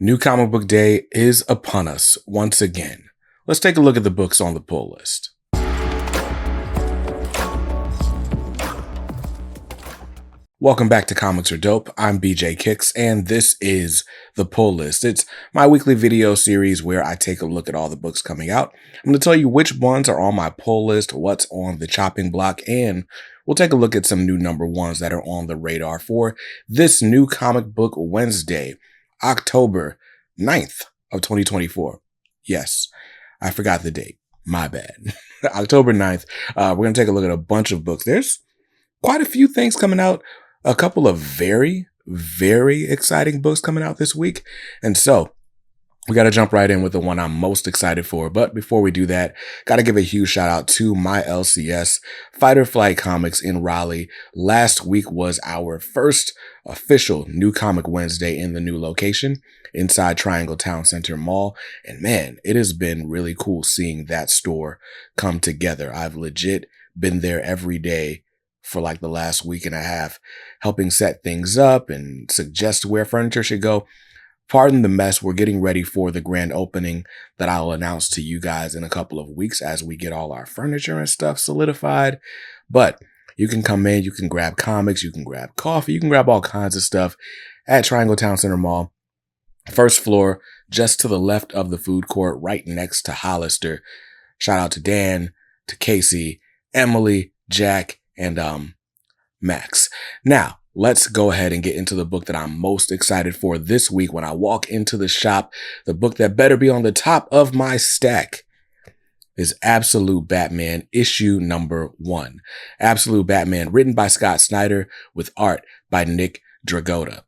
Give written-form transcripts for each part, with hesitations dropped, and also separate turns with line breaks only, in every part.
New comic book day is upon us once again. Let's take a look at the books on the pull list. Welcome back to Comics Are Dope. I'm BJ Kicks, and this is the pull list. It's my weekly video series where I take a look at all the books coming out. I'm going to tell you which ones are on my pull list, what's on the chopping block, and we'll take a look at some new number ones that are on the radar for this new comic book Wednesday, October 9th of 2024. Yes, I forgot the date. My bad. October 9th. We're going to take a look at a bunch of books. There's quite a few things coming out. A couple of very, very exciting books coming out this week. And so we got to jump right in with the one I'm most excited for. But before we do that, got to give a huge shout out to my LCS, Fight or Flight Comics in Raleigh. Last week was our first official New Comic Wednesday in the new location inside Triangle Town Center Mall. And man, it has been really cool seeing that store come together. I've legit been there every day for like the last week and a half, helping set things up and suggest where furniture should go. Pardon the mess. We're getting ready for the grand opening that I'll announce to you guys in a couple of weeks as we get all our furniture and stuff solidified. But you can come in, you can grab comics, you can grab coffee, you can grab all kinds of stuff at Triangle Town Center Mall. First floor, just to the left of the food court, right next to Hollister. Shout out to Dan, to Casey, Emily, Jack, and Max. Now, let's go ahead and get into the book that I'm most excited for this week when I walk into the shop. The book that better be on the top of my stack is Absolute Batman, issue number 1. Absolute Batman, written by Scott Snyder with art by Nick Dragotta.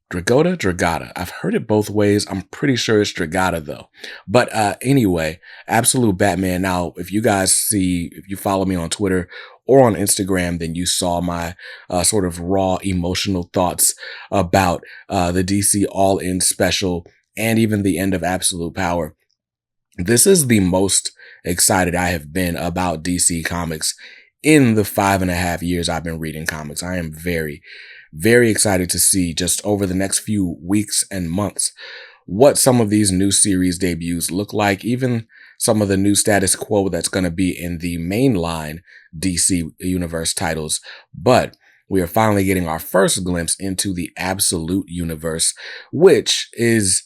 Dragata. I've heard it both ways. I'm pretty sure it's Dragata though. But anyway, Absolute Batman. Now, if you follow me on Twitter or on Instagram, then you saw my sort of raw emotional thoughts about the DC All-In special and even the end of Absolute Power. This is the most excited I have been about DC Comics in the 5.5 years I've been reading comics. I am very, very excited to see just over the next few weeks and months what some of these new series debuts look like, even some of the new status quo that's going to be in the mainline DC universe titles. But we are finally getting our first glimpse into the Absolute universe, which is,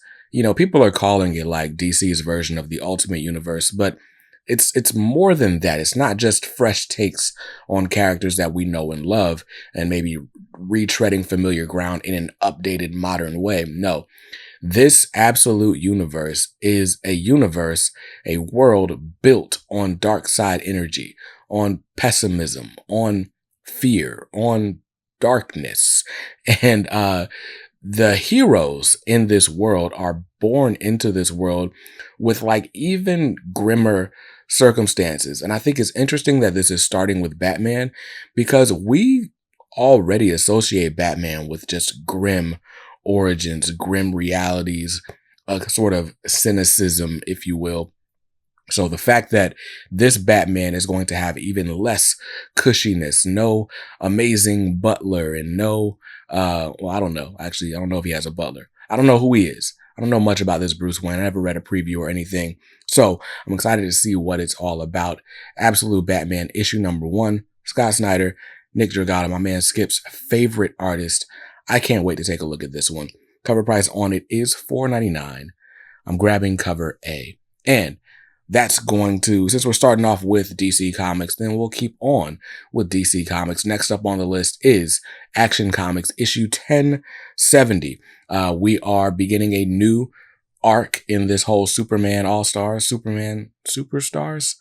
people are calling it like DC's version of the Ultimate Universe, but it's more than that. It's not just fresh takes on characters that we know and love and maybe retreading familiar ground in an updated modern way. No, this Absolute universe is a world built on dark side energy, on pessimism, on fear, on darkness. And the heroes in this world are born into this world with like even grimmer circumstances. And I think it's interesting that this is starting with Batman because we already associate Batman with just grim origins, grim realities, a sort of cynicism, if you will. So the fact that this Batman is going to have even less cushiness, no amazing butler and no, I don't know. Actually, I don't know if he has a butler. I don't know who he is. I don't know much about this Bruce Wayne. I never read a preview or anything. So I'm excited to see what it's all about. Absolute Batman, issue number 1. Scott Snyder, Nick Dragotta, my man Skip's favorite artist. I can't wait to take a look at this one. Cover price on it is $4.99. I'm grabbing cover A. And that's going to, since we're starting off with DC Comics, then we'll keep on with DC Comics. Next up on the list is Action Comics, issue 1070. We are beginning a new arc in this whole Superman All-Stars, Superman Superstars.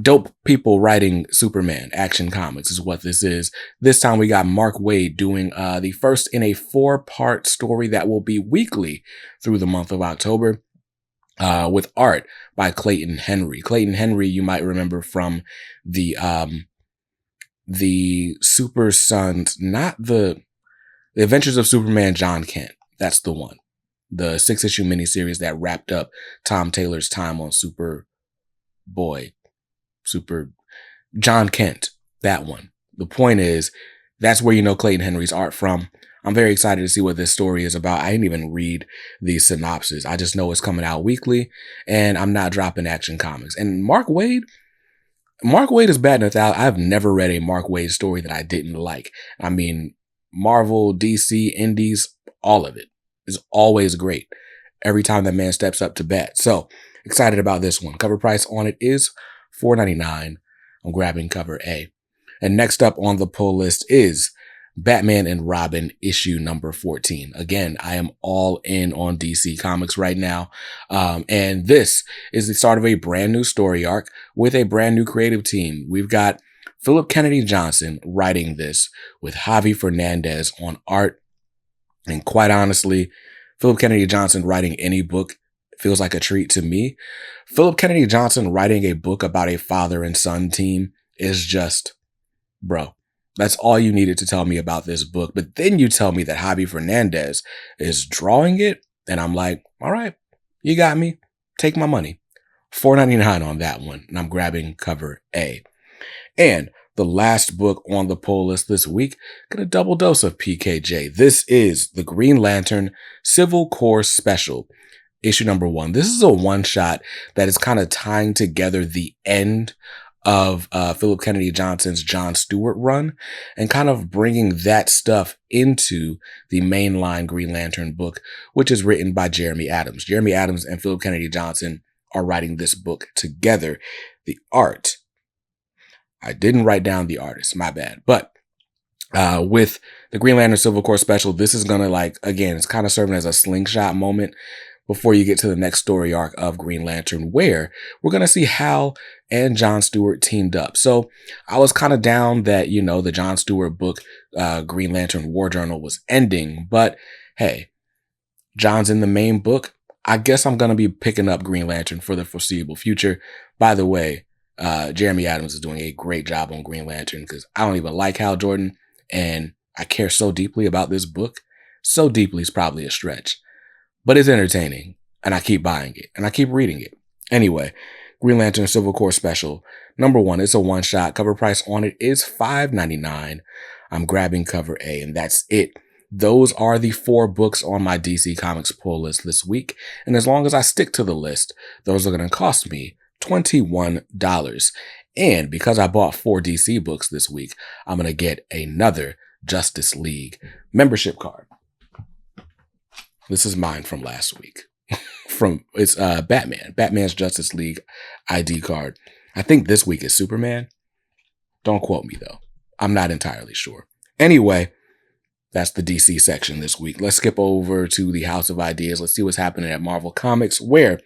Dope people writing Superman. Action Comics is what this is. This time we got Mark Waid doing the first in a 4-part story that will be weekly through the month of October. With art by Clayton Henry. Clayton Henry, you might remember from the Super Sons, not the Adventures of Superman John Kent. That's the one. The 6-issue miniseries that wrapped up Tom Taylor's time on Super John Kent. That one. The point is, that's where you know Clayton Henry's art from. I'm very excited to see what this story is about. I didn't even read the synopsis. I just know it's coming out weekly, and I'm not dropping Action Comics. And Mark Waid is batting 1,000. I've never read a Mark Waid story that I didn't like. I mean, Marvel, DC, Indies, all of it is always great every time that man steps up to bat. So excited about this one. Cover price on it is $4.99. I'm grabbing cover A. And next up on the pull list is Batman and Robin issue number 14. Again, I am all in on DC Comics right now. And this is the start of a brand new story arc with a brand new creative team. We've got Philip Kennedy Johnson writing this with Javi Fernandez on art. And quite honestly, Philip Kennedy Johnson writing any book feels like a treat to me. Philip Kennedy Johnson writing a book about a father and son team is just, bro, that's all you needed to tell me about this book. But then you tell me that Javi Fernandez is drawing it, and I'm like, all right, you got me. Take my money. $4.99 on that one, and I'm grabbing cover A. And the last book on the poll list this week, got a double dose of PKJ. This is the Green Lantern Civil Corps Special, issue number 1. This is a one-shot that is kind of tying together the end of Philip Kennedy Johnson's John Stewart run and kind of bringing that stuff into the mainline Green Lantern book, which is written by Jeremy Adams. Jeremy Adams and Philip Kennedy Johnson are writing this book together. The art, I didn't write down the artist, my bad. But with the Green Lantern Civil Corps Special, this is going to again, it's kind of serving as a slingshot moment before you get to the next story arc of Green Lantern, where we're going to see Hal and John Stewart teamed up. So I was kind of down that, the John Stewart book, Green Lantern War Journal, was ending. But hey, John's in the main book. I guess I'm going to be picking up Green Lantern for the foreseeable future. By the way, Jeremy Adams is doing a great job on Green Lantern because I don't even like Hal Jordan, and I care so deeply about this book. So deeply is probably a stretch. But it's entertaining, and I keep buying it, and I keep reading it. Anyway, Green Lantern Civil Corps Special, number 1. It's a one-shot. Cover price on it is $5.99. I'm grabbing cover A, and that's it. Those are the 4 books on my DC Comics pull list this week, and as long as I stick to the list, those are going to cost me $21. And because I bought 4 DC books this week, I'm going to get another Justice League membership card. This is mine from last week. It's Batman's Justice League ID card. I think this week is Superman. Don't quote me though. I'm not entirely sure. Anyway, that's the DC section this week. Let's skip over to the House of Ideas. Let's see what's happening at Marvel Comics, where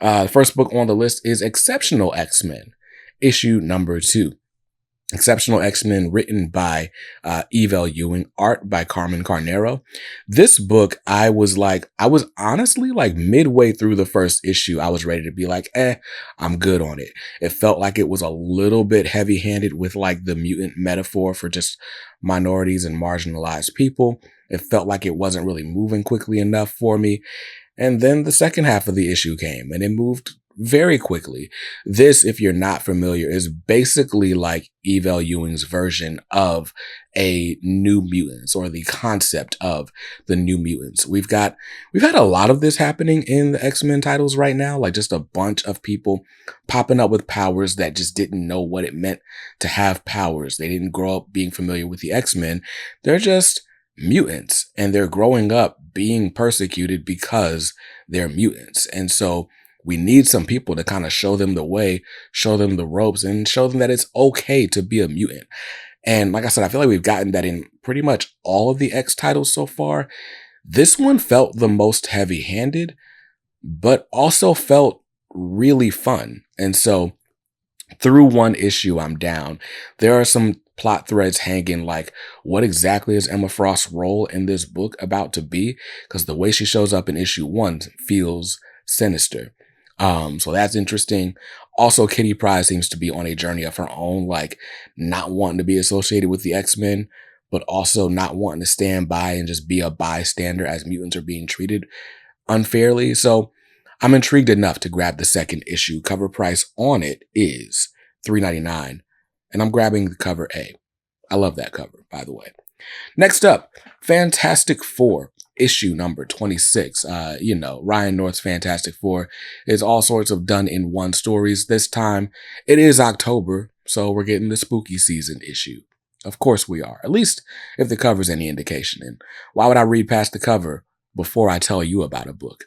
the first book on the list is Exceptional X-Men, issue number 2. Exceptional X-Men, written by Evel Ewing, art by Carmen Carnero. This book, I was honestly midway through the first issue, I was ready to be like, I'm good on it. It felt like it was a little bit heavy-handed with the mutant metaphor for just minorities and marginalized people. It felt like it wasn't really moving quickly enough for me. And then the second half of the issue came, and it moved very quickly. This, if you're not familiar, is basically like Evel Ewing's version of a New Mutants, or the concept of the New Mutants. We've had a lot of this happening in the X-Men titles right now, just a bunch of people popping up with powers that just didn't know what it meant to have powers. They didn't grow up being familiar with the X-Men. They're just mutants, and they're growing up being persecuted because they're mutants. And so we need some people to kind of show them the way, show them the ropes, and show them that it's okay to be a mutant. And like I said, I feel like we've gotten that in pretty much all of the X titles so far. This one felt the most heavy-handed, but also felt really fun. And so through one issue, I'm down. There are some plot threads hanging, what exactly is Emma Frost's role in this book about to be? Because the way she shows up in issue 1 feels sinister. So that's interesting. Also, Kitty Pryde seems to be on a journey of her own, not wanting to be associated with the X-Men, but also not wanting to stand by and just be a bystander as mutants are being treated unfairly. So I'm intrigued enough to grab the second issue. Cover price on it is $3.99, and I'm grabbing the cover A. I love that cover, by the way. Next up, Fantastic Four, issue number 26. Ryan North's Fantastic Four is all sorts of done in one stories. This time it is October, so we're getting the spooky season issue. Of course we are, at least if the cover's any indication. And why would I read past the cover before I tell you about a book?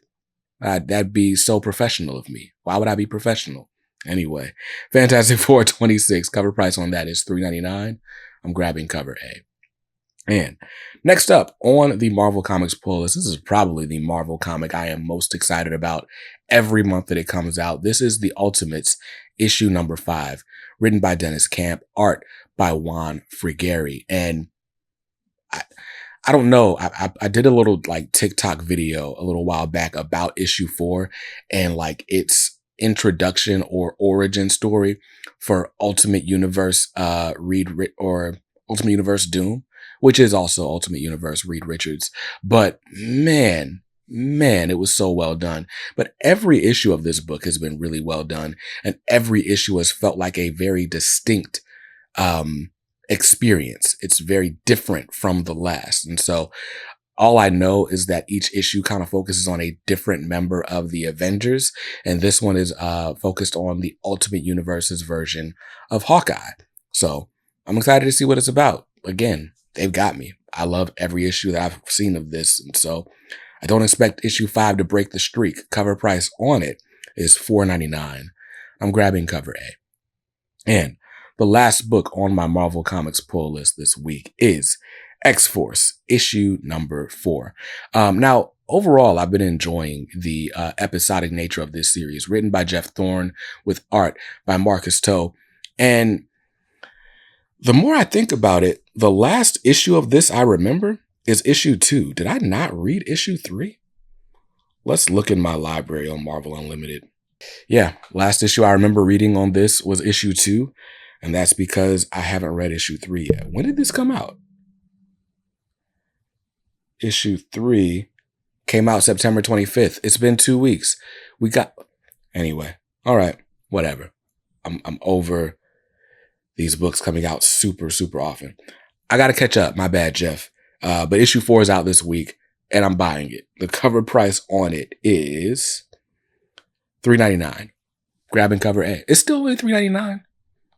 That'd be so professional of me. Why would I be professional? Anyway, Fantastic Four 26, cover price on that is $3.99. I'm grabbing cover A. And next up on the Marvel Comics pull list, this is probably the Marvel comic I am most excited about every month that it comes out. This is The Ultimates, issue number 5, written by Dennis Camp, art by Juan Frigeri. And I don't know. I did a little like TikTok video a little while back about issue 4 and like its introduction or origin story for Ultimate Universe or Ultimate Universe Doom, which is also Ultimate Universe Reed Richards. But man, it was so well done. But every issue of this book has been really well done, and every issue has felt like a very distinct experience. It's very different from the last. And so all I know is that each issue kind of focuses on a different member of the Avengers. And this one is focused on the Ultimate Universe's version of Hawkeye. So I'm excited to see what it's about. Again, they've got me. I love every issue that I've seen of this. And so I don't expect issue 5 to break the streak. Cover price on it is $4.99. I'm grabbing cover A. And the last book on my Marvel Comics pull list this week is X-Force, issue number 4. Now, overall, I've been enjoying the episodic nature of this series, written by Jeff Thorne with art by Marcus Toe. And the more I think about it, the last issue of this I remember is issue 2. Did I not read issue 3? Let's look in my library on Marvel Unlimited. Yeah, last issue I remember reading on this was issue 2. And that's because I haven't read issue 3 yet. When did this come out? Issue 3 came out September 25th. It's been 2 weeks. Anyway. All right. Whatever. I'm over these books coming out super, super often. I got to catch up. My bad, Jeff. But issue 4 is out this week and I'm buying it. The cover price on it is $3.99. Grabbing cover A. It's still only $3.99.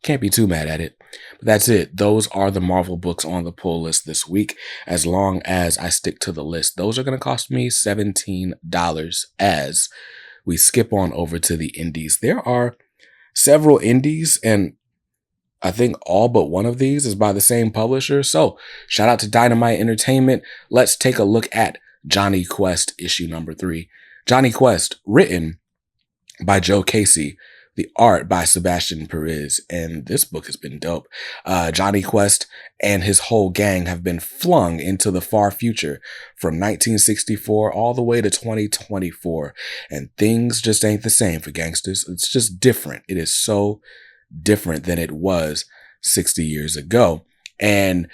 Can't be too mad at it. But that's it. Those are the Marvel books on the pull list this week. As long as I stick to the list, those are going to cost me $17 as we skip on over to the indies. There are several indies, and I think all but one of these is by the same publisher. So shout out to Dynamite Entertainment. Let's take a look at Johnny Quest, issue number 3. Johnny Quest, written by Joe Casey. The art by Sebastian Perez, and this book has been dope. Johnny Quest and his whole gang have been flung into the far future from 1964 all the way to 2024, and things just ain't the same for gangsters. It's just different. It is so different than it was 60 years ago. And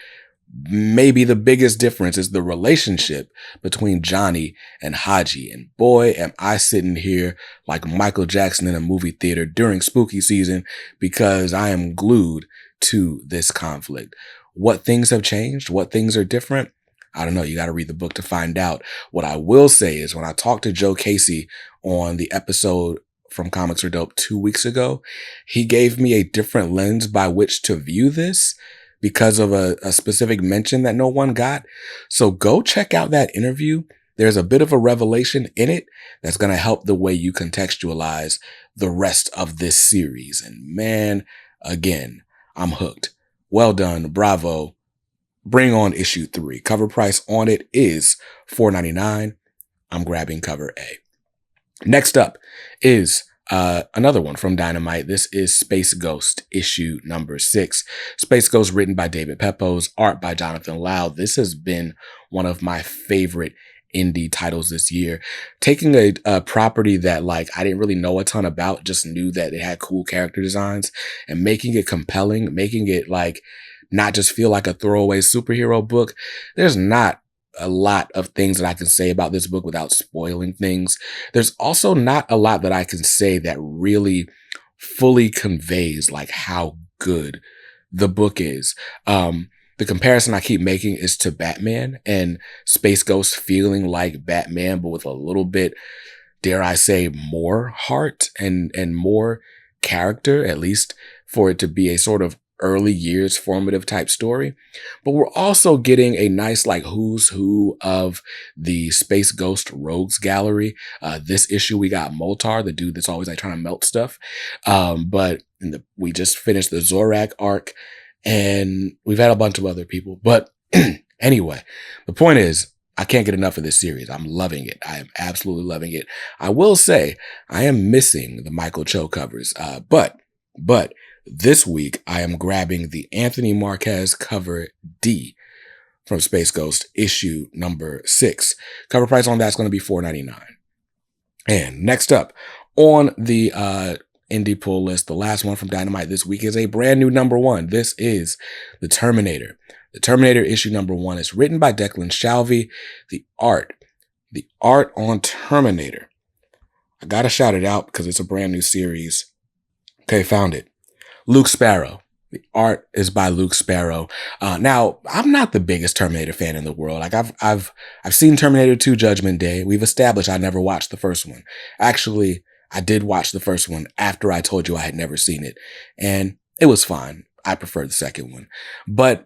maybe the biggest difference is the relationship between Johnny and Haji. And boy, am I sitting here like Michael Jackson in a movie theater during spooky season because I am glued to this conflict. What things have changed? What things are different? I don't know. You got to read the book to find out. What I will say is when I talked to Joe Casey on the episode from Comics Are Dope 2 weeks ago, he gave me a different lens by which to view this, because of a specific mention that no one got. So go check out that interview. There's a bit of a revelation in it that's going to help the way you contextualize the rest of this series. And man, again, I'm hooked. Well done. Bravo. Bring on issue 3. Cover price on it is $4.99. I'm grabbing cover A. Next up is another one from Dynamite. This is Space Ghost, issue number 6. Space Ghost, written by David Pepose, art by Jonathan Lau. This has been one of my favorite indie titles this year. Taking a property that like I didn't really know a ton about, just knew that it had cool character designs, and making it compelling, making it like not just feel like a throwaway superhero book. There's not a lot of things that I can say about this book without spoiling things. There's also not a lot that I can say that really fully conveys like how good the book is. The comparison I keep making is to Batman and Space Ghost feeling like Batman, but with a little bit, dare I say, more heart and more character, at least for it to be a sort of early years formative type story. But we're also getting a nice like who's who of the Space Ghost Rogues Gallery. This issue we got Moltar, the dude that's always like trying to melt stuff. But we just finished the Zorak arc, and we've had a bunch of other people. But anyway, the point is, I can't get enough of this series. I'm loving it. I am absolutely loving it. I will say I am missing the Michael Cho covers. But this week I am grabbing the Anthony Marquez cover D from Space Ghost issue number 6. Cover price on that's going to be $4.99. And next up on the indie pull list, the last one from Dynamite this week is a brand new number 1. This is the Terminator. The Terminator issue number 1 is written by Declan Shalvey. The art on Terminator, I gotta shout it out because it's a brand new series. Okay, found it. Luke Sparrow. The art is by Luke Sparrow. Now, I'm not the biggest Terminator fan in the world. Like I've seen Terminator 2 Judgment Day. We've established I never watched the first one. Actually, I did watch the first one after I told you I had never seen it, and it was fine. I preferred the second one, but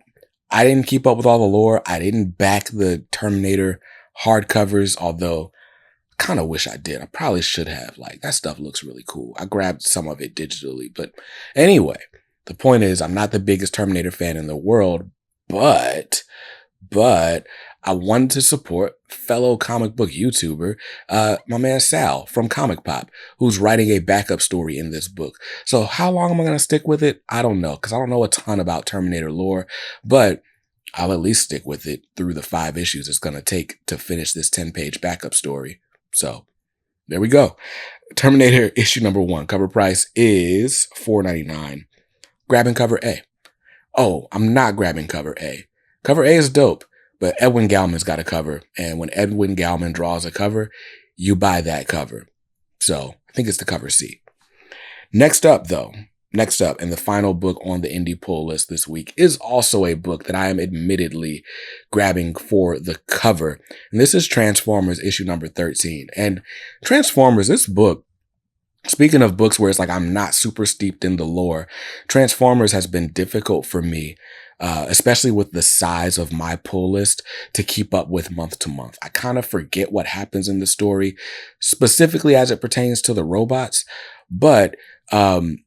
I didn't keep up with all the lore. I didn't back the Terminator hardcovers, although I kind of wish I did. I probably should have. Like, that stuff looks really cool. I grabbed some of it digitally. But anyway, the point is, I'm not the biggest Terminator fan in the world, but I wanted to support fellow comic book YouTuber, my man Sal from Comic Pop, who's writing a backup story in this book. So how long am I going to stick with it? I don't know, because I don't know a ton about Terminator lore, but I'll at least stick with it through the 5 issues it's going to take to finish this 10-page backup story. So there we go. Terminator issue number 1. Cover price is $4.99. Grabbing cover A. Oh, I'm not grabbing cover A. Cover A is dope, but Edwin Gallman's got a cover. And when Edwin Gallman draws a cover, you buy that cover. So I think it's the cover C. Next up, and the final book on the indie pull list this week is also a book that I am admittedly grabbing for the cover. And this is Transformers issue number 13. And Transformers, this book, speaking of books where it's like I'm not super steeped in the lore, Transformers has been difficult for me, especially with the size of my pull list, to keep up with month to month. I kind of forget what happens in the story, specifically as it pertains to the robots. But, I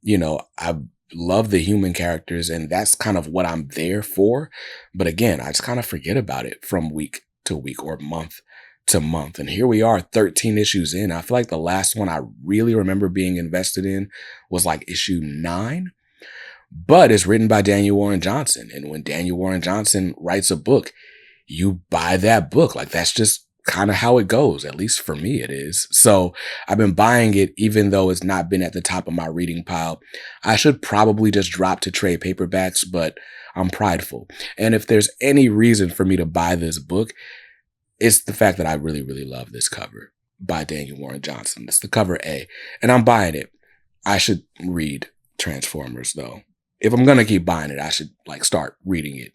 love the human characters, and that's kind of what I'm there for. But again, I just kind of forget about it from week to week or month to month. And here we are 13 issues in. I feel like the last one I really remember being invested in was like issue 9, but it's written by Daniel Warren Johnson. And when Daniel Warren Johnson writes a book, you buy that book. Like, that's just kind of how it goes. At least for me, it is. So I've been buying it, even though it's not been at the top of my reading pile. I should probably just drop to trade paperbacks, but I'm prideful. And if there's any reason for me to buy this book, it's the fact that I really, really love this cover by Daniel Warren Johnson. It's the cover A, and I'm buying it. I should read Transformers, though. If I'm going to keep buying it, I should start reading it.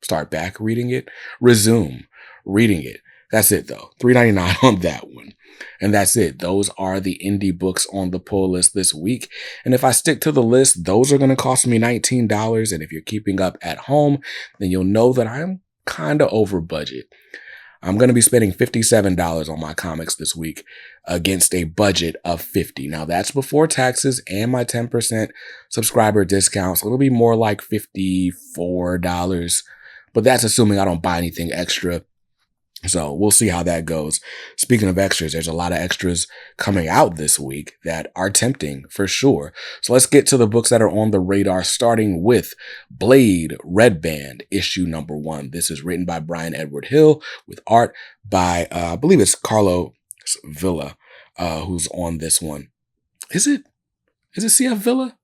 Start back reading it. Resume reading it. That's it, though. $3.99 on that one. And that's it. Those are the indie books on the pull list this week. And if I stick to the list, those are going to cost me $19. And if you're keeping up at home, then you'll know that I'm kind of over budget. I'm going to be spending $57 on my comics this week against a budget of $50. Now, that's before taxes and my 10% subscriber discounts. It'll be more like $54, but that's assuming I don't buy anything extra. So we'll see how that goes. Speaking of extras, there's a lot of extras coming out this week that are tempting for sure. So let's get to the books that are on the radar, starting with Blade Red Band issue number 1. This is written by Brian Edward Hill with art by, I believe it's Carlos Villa, who's on this one. Is it CF Villa?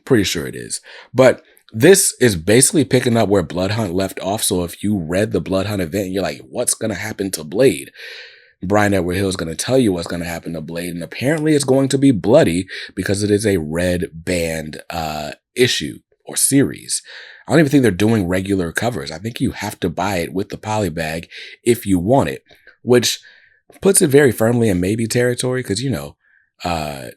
Pretty sure it is. But this is basically picking up where Blood Hunt left off. So if you read the Blood Hunt event, you're like, what's going to happen to Blade? Brian Edward Hill is going to tell you what's going to happen to Blade. And apparently it's going to be bloody because it is a red band issue or series. I don't even think they're doing regular covers. I think you have to buy it with the poly bag if you want it, which puts it very firmly in maybe territory because, uh,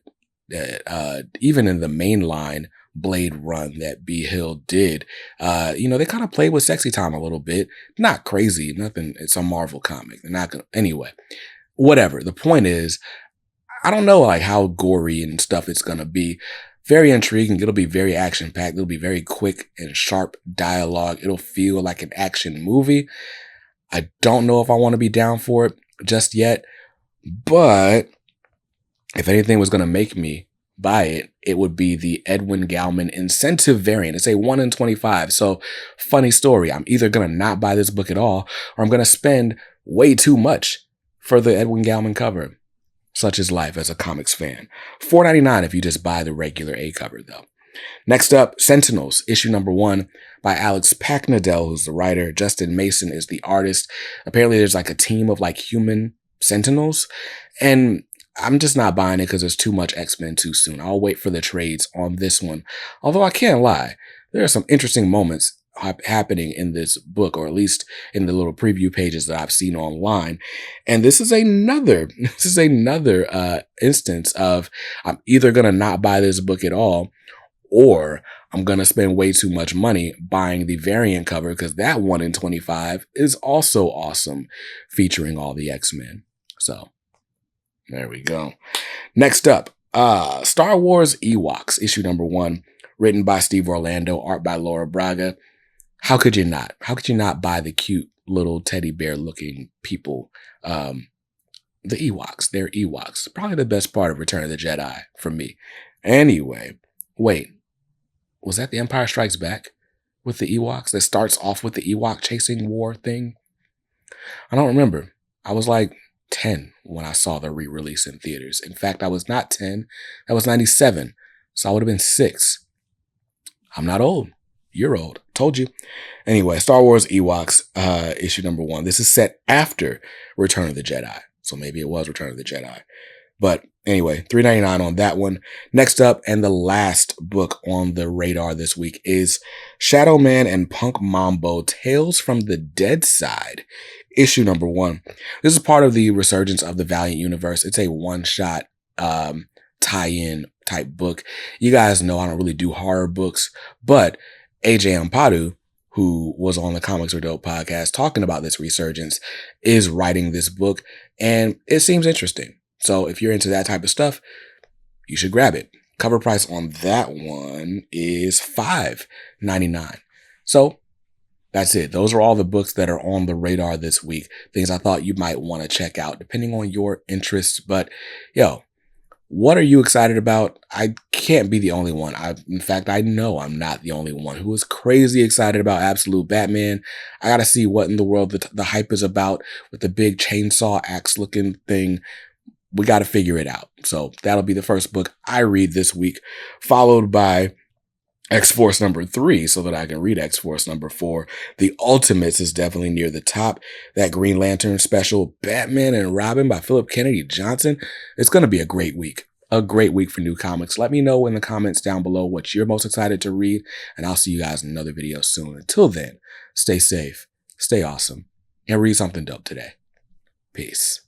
even in the mainline Blade run that B. Hill did, they kind of played with sexy time a little bit. Not crazy, nothing. It's a Marvel comic. They're not gonna, anyway, whatever. The point is, I don't know like how gory and stuff it's gonna be. Very intriguing. It'll be very action packed. It'll be very quick and sharp dialogue. It'll feel like an action movie. I don't know if I want to be down for it just yet, but if anything was going to make me buy it, it would be the Edwin Gallman incentive variant. It's a 1 in 25. So funny story. I'm either going to not buy this book at all, or I'm going to spend way too much for the Edwin Gallman cover. Such is life as a comics fan. $4.99 if you just buy the regular A cover though. Next up, Sentinels, issue number 1 by Alex Packnadel, who's the writer. Justin Mason is the artist. Apparently there's like a team of like human Sentinels, and I'm just not buying it because there's too much X-Men too soon. I'll wait for the trades on this one. Although I can't lie, there are some interesting moments happening in this book, or at least in the little preview pages that I've seen online. And this is another instance of I'm either going to not buy this book at all, or I'm going to spend way too much money buying the variant cover because that 1 in 25 is also awesome, featuring all the X-Men. So there we go. Next up, Star Wars Ewoks, issue number 1, written by Steve Orlando, art by Laura Braga. How could you not? How could you not buy the cute little teddy bear looking people? The Ewoks, they're Ewoks. Probably the best part of Return of the Jedi for me. Anyway, wait, was that The Empire Strikes Back with the Ewoks that starts off with the Ewok chasing war thing? I don't remember. I was like 10 when I saw the re-release in theaters. In fact, I was not 10. That was 97. So I would have been 6. I'm not old. You're old. Told you. Anyway, Star Wars Ewoks, issue number 1. This is set after Return of the Jedi. So maybe it was Return of the Jedi. But anyway, $3.99 on that one. Next up, and the last book on the radar this week is Shadow Man and Punk Mambo, Tales from the Dead Side, issue number 1. This is part of the resurgence of the Valiant universe. It's a one-shot tie-in type book. You guys know I don't really do horror books, but AJ Ampadu, who was on the Comics Are Dope podcast talking about this resurgence, is writing this book, and it seems interesting. So if you're into that type of stuff, you should grab it. Cover price on that one is $5.99. So that's it. Those are all the books that are on the radar this week. Things I thought you might want to check out depending on your interests. But yo, what are you excited about? I can't be the only one. In fact, I know I'm not the only one who is crazy excited about Absolute Batman. I got to see what in the world the hype is about with the big chainsaw axe looking thing. We got to figure it out. So that'll be the first book I read this week, followed by X-Force number 3 so that I can read X-Force number 4. The Ultimates is definitely near the top. That Green Lantern special, Batman and Robin by Philip Kennedy Johnson. It's going to be a great week. A great week for new comics. Let me know in the comments down below what you're most excited to read, and I'll see you guys in another video soon. Until then, stay safe, stay awesome, and read something dope today. Peace.